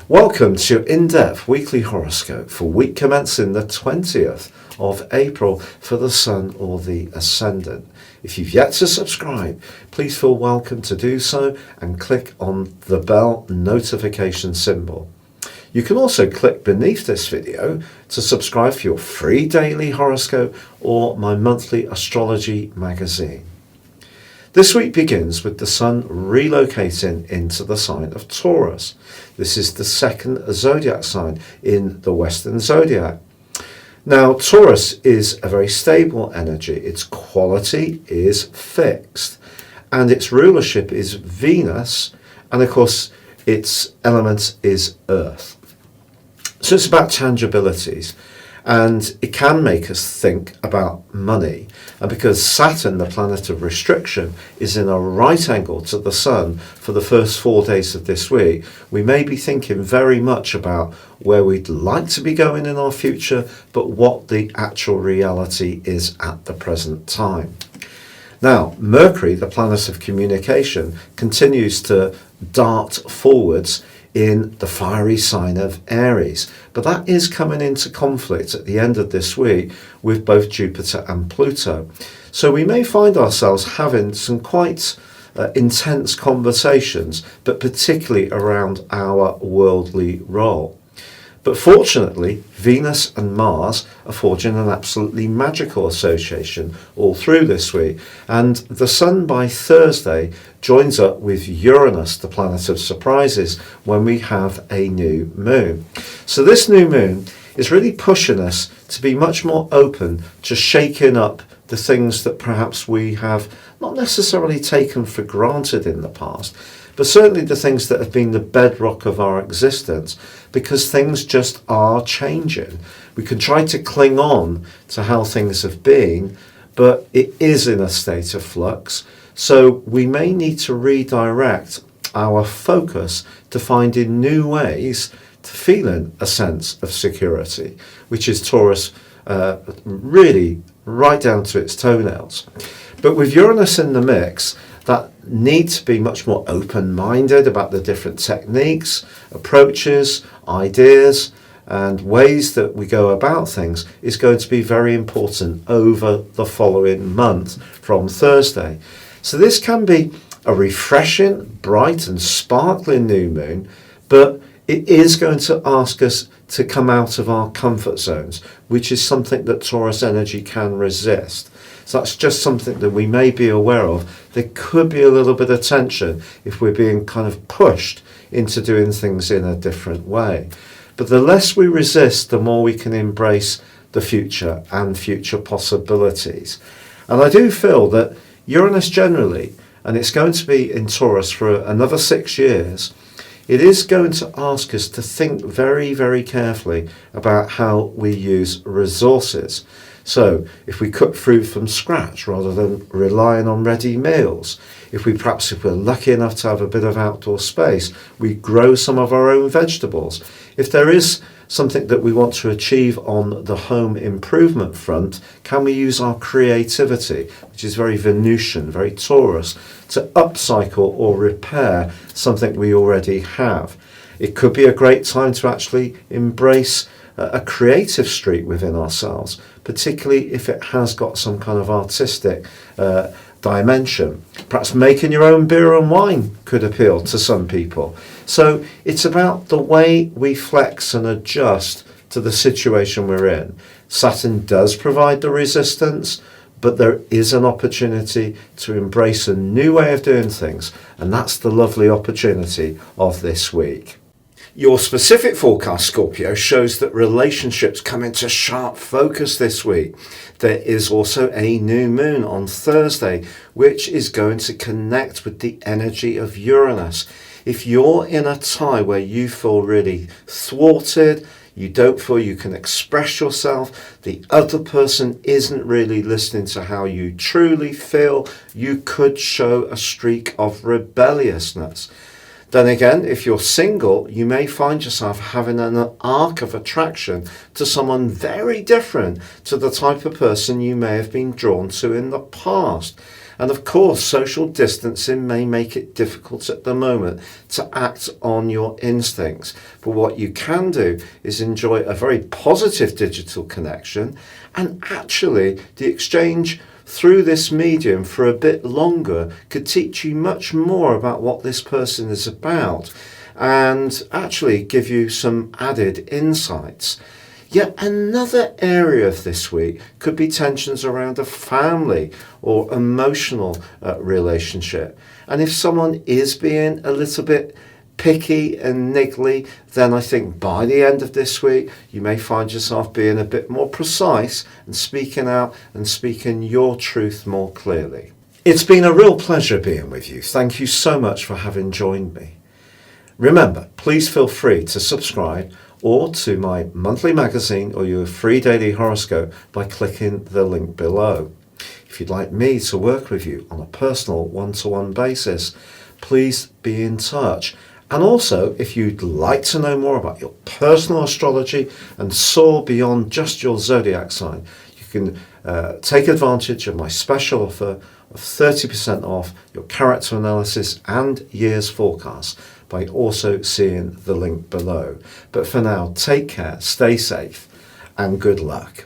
Welcome to your in-depth weekly horoscope for week commencing the 20th of April for the Sun or the Ascendant. If you've yet to subscribe, please feel welcome to do so and click on the bell notification symbol. You can also click beneath this video to subscribe for your free daily horoscope or my monthly astrology magazine. This week begins with the Sun relocating into the sign of Taurus. This is the second zodiac sign in the Western zodiac. Now, Taurus is a very stable energy. Its quality is fixed, and its rulership is Venus, and of course, its element is Earth. So it's about tangibilities, and it can make us think about money. And because Saturn, the planet of restriction, is in a right angle to the Sun for the first 4 days of this week, we may be thinking very much about where we'd like to be going in our future, but what the actual reality is at the present time. Now, Mercury, the planet of communication, continues to dart forwards in the fiery sign of Aries. But that is coming into conflict at the end of this week with both Jupiter and Pluto. So we may find ourselves having some quite intense conversations, but particularly around our worldly role. But fortunately, Venus and Mars are forging an absolutely magical association all through this week. And the Sun by Thursday joins up with Uranus, the planet of surprises, when we have a new moon. So this new moon is really pushing us to be much more open to shaking up the things that perhaps we have not necessarily taken for granted in the past, but certainly the things that have been the bedrock of our existence, because things just are changing. We can try to cling on to how things have been, but it is in a state of flux. So we may need to redirect our focus to finding new ways to feeling a sense of security, which is Taurus really right down to its toenails. But with Uranus in the mix, that need to be much more open-minded about the different techniques, approaches, ideas, and ways that we go about things is going to be very important over the following month from Thursday. So this can be a refreshing, bright and sparkling new moon, but it is going to ask us to come out of our comfort zones, which is something that Taurus energy can resist. So that's just something that we may be aware of. There could be a little bit of tension if we're being kind of pushed into doing things in a different way. But the less we resist, the more we can embrace the future and future possibilities. And I do feel that Uranus generally, and it's going to be in Taurus for another 6 years, it is going to ask us to think very, very carefully about how we use resources. So if we cook food from scratch rather than relying on ready meals, if we're lucky enough to have a bit of outdoor space, we grow some of our own vegetables. If there is something that we want to achieve on the home improvement front, can we use our creativity, which is very Venusian, very Taurus, to upcycle or repair something we already have? It could be a great time to actually embrace a creative streak within ourselves, particularly if it has got some kind of artistic dimension. Perhaps making your own beer and wine could appeal to some people. So it's about the way we flex and adjust to the situation we're in. Saturn does provide the resistance, but there is an opportunity to embrace a new way of doing things, and that's the lovely opportunity of this week. Your specific forecast, Scorpio, shows that relationships come into sharp focus this week. There is also a new moon on Thursday, which is going to connect with the energy of Uranus. If you're in a tie where you feel really thwarted, you don't feel you can express yourself, the other person isn't really listening to how you truly feel, you could show a streak of rebelliousness. Then again, if you're single, you may find yourself having an arc of attraction to someone very different to the type of person you may have been drawn to in the past. And of course, social distancing may make it difficult at the moment to act on your instincts. But what you can do is enjoy a very positive digital connection, and actually the exchange through this medium for a bit longer could teach you much more about what this person is about and actually give you some added insights. Yet another area of this week could be tensions around a family or emotional relationship. And if someone is being a little bit picky and niggly, then I think by the end of this week you may find yourself being a bit more precise and speaking out and speaking your truth more clearly. It's been a real pleasure being with you. Thank you so much for having joined me. Remember, please feel free to subscribe or to my monthly magazine or your free daily horoscope by clicking the link below. If you'd like me to work with you on a personal one-to-one basis, please be in touch. And also, if you'd like to know more about your personal astrology and soar beyond just your zodiac sign, you can take advantage of my special offer of 30% off your character analysis and year's forecast by also seeing the link below. But for now, take care, stay safe, and good luck.